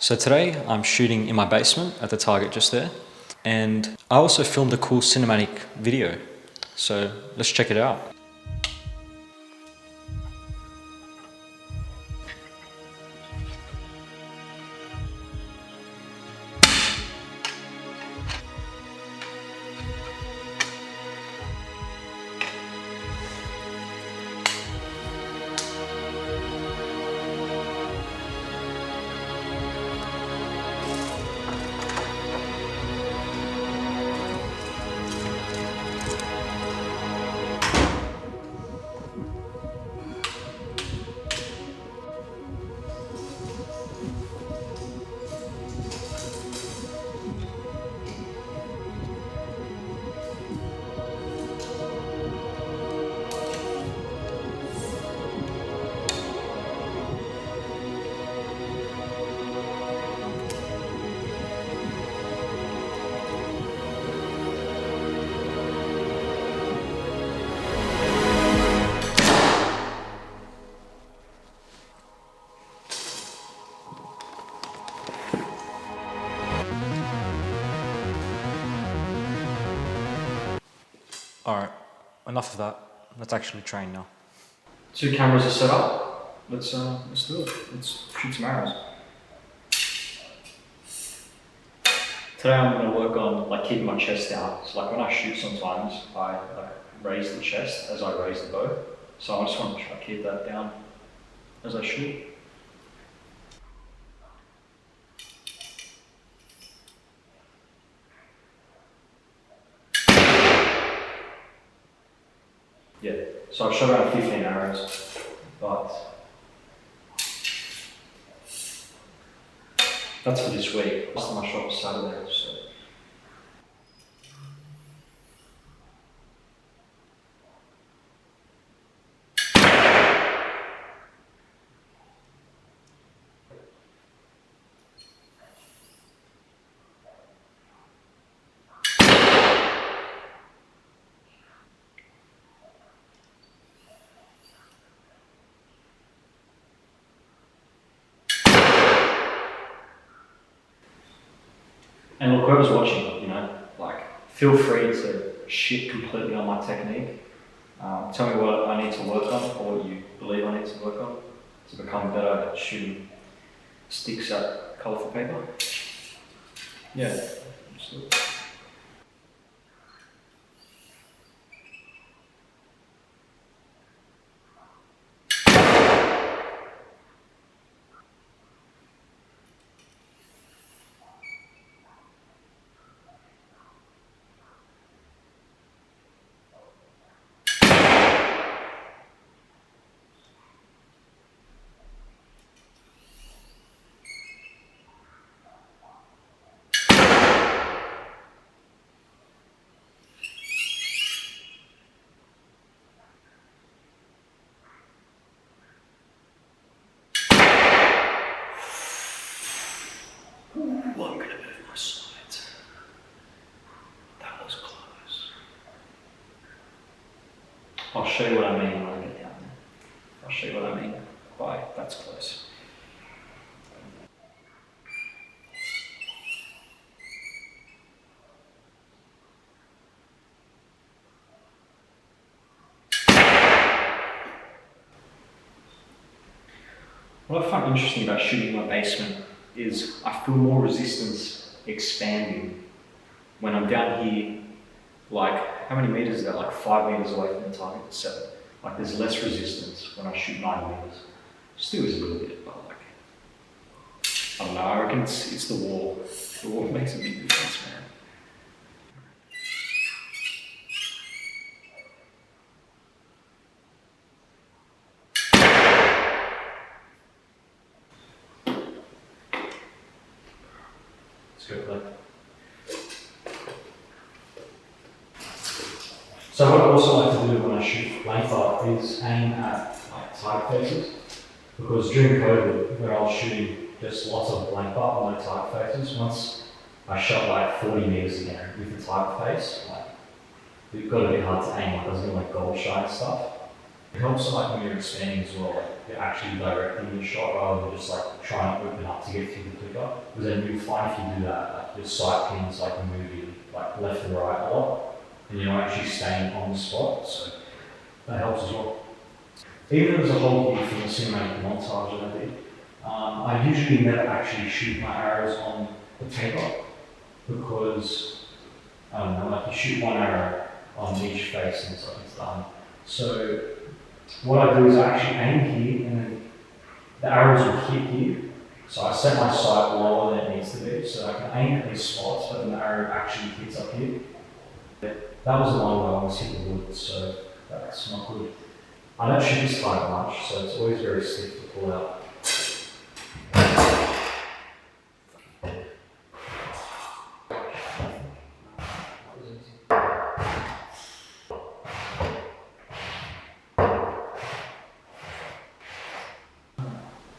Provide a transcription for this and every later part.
So today I'm shooting in my basement at the target just there, and I also filmed a cool cinematic video. So let's check it out. Alright, enough of that. Let's actually train now. 2 cameras are set up. Let's do it. Let's shoot some arrows. Today I'm going to work on keeping my chest down. So when I shoot sometimes, I raise the chest as I raise the bow. So I just want to try to keep that down as I shoot. Yeah, so I've shot around 15 arrows, but that's for this week. Last time I shot was Saturday, so. And look, whoever's watching, feel free to shit completely on my technique. Tell me what I need to work on, or what you believe I need to work on to become better at shooting sticks at colourful paper. Yeah, absolutely. I'm going to move my sides. That was close. I'll show you what I mean when I get down there. I'll show you what I mean by that's close. What I find interesting about shooting in my basement is I feel more resistance expanding when I'm down here, how many meters is that? 5 meters away from the target, 7. There's less resistance when I shoot 9 meters. Still is a little bit, but I don't know, I reckon it's the wall. The wall makes a big difference, man. So what I also like to do when I shoot length up is aim at target faces, because during COVID, when I was shooting just lots of blank up, no target faces, once I shot 40 meters again with the target face, it got a bit hard to aim, I was doing gold shine stuff. It helps when you're expanding as well. you're actually directing your shot rather than just like trying to open up to get through the clicker. Because then you'll find if you do that, like your sight pins like moving like left and right a lot, and you're not actually staying on the spot. So that helps as well. Even as a whole here from the cinematic montage that I did, I usually never actually shoot my arrows on the taper because I don't know, like you shoot one arrow on each face and it's done. So what I do is I actually aim here and then the arrows will hit here. So I set my sight lower than it needs to be so I can aim at these spots but then the arrow actually hits up here. That was the one where I almost hit the wood, so that's not good. I don't shoot this tight much, so it's always very stiff to pull out.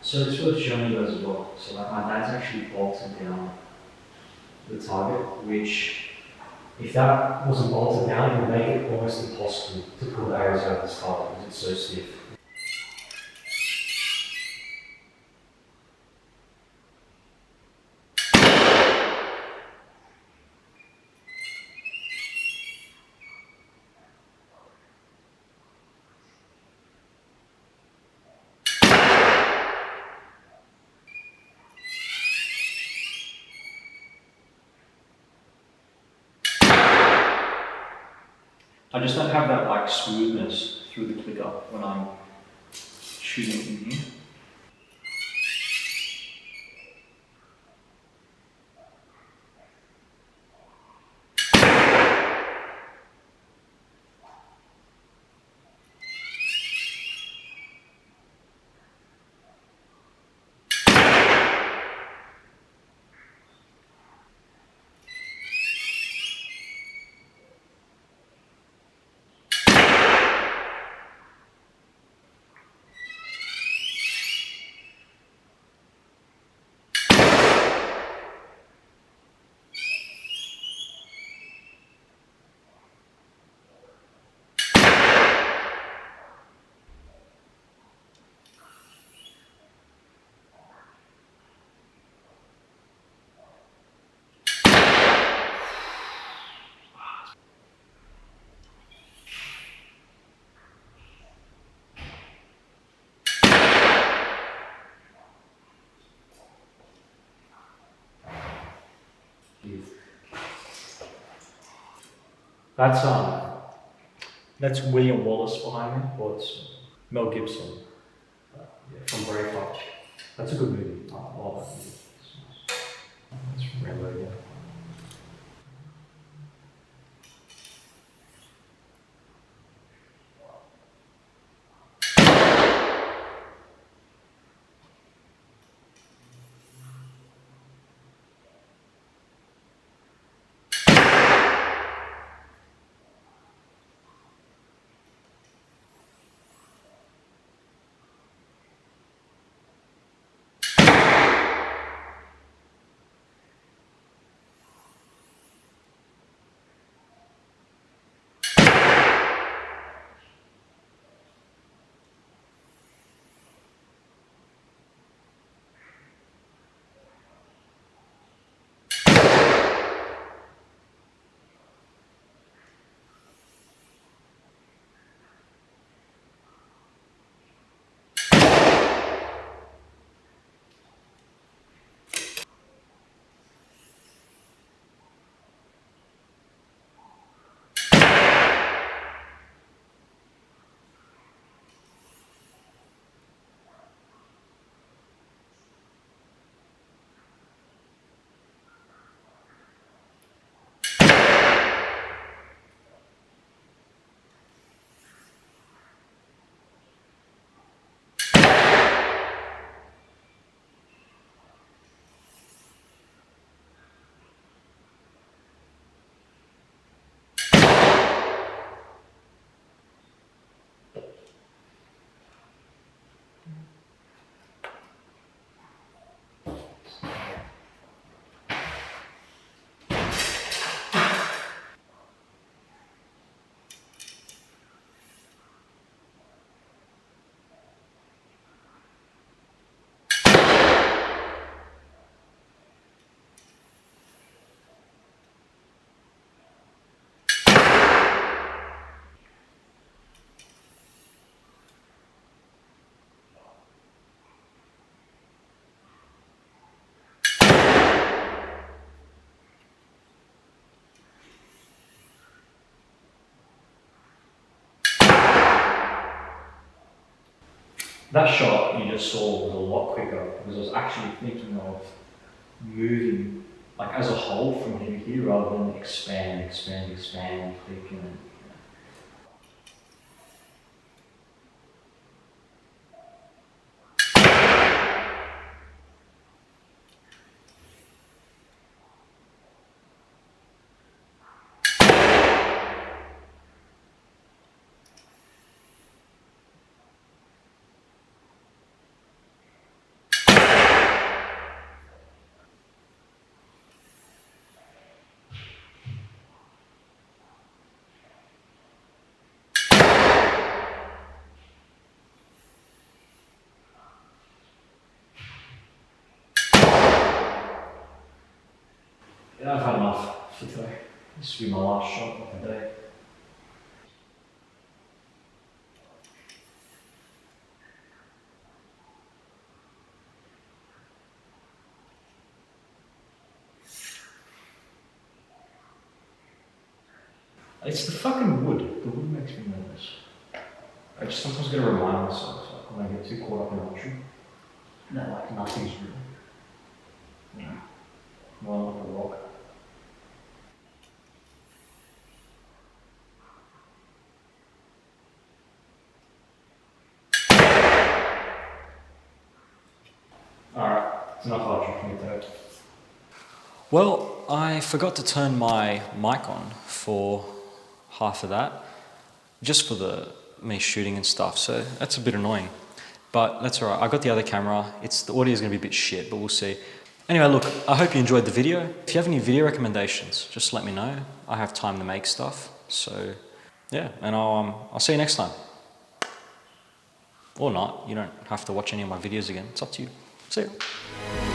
So it's worth showing you as well. So like my dad's actually bolted down the target, which if that wasn't bolted down, it would make it almost impossible to pull the arrows out of this target because it's so stiff. I just don't have that like smoothness through the clicker when I'm shooting in here. That's William Wallace behind me, or it's Mel Gibson from Braveheart. That's a good movie. I love that movie. That's from Rambo, yeah. That shot you just saw was a lot quicker because I was actually thinking of moving like as a whole from here to here rather than expand, click and yeah, I've had enough for today. This will be my last shot of the day. It's the fucking wood. The wood makes me nervous. I just sometimes gotta remind myself like, when I get too caught up in action that like nothing's real. You know, well, like a rock. Alright, it's enough archery for me today. Well, I forgot to turn my mic on for half of that, just for me shooting and stuff, so that's a bit annoying. But that's alright, I got the other camera, the audio is going to be a bit shit, but we'll see. Anyway, look, I hope you enjoyed the video. If you have any video recommendations, just let me know. I have time to make stuff, so yeah, and I'll see you next time. Or not, you don't have to watch any of my videos again, it's up to you. See ya.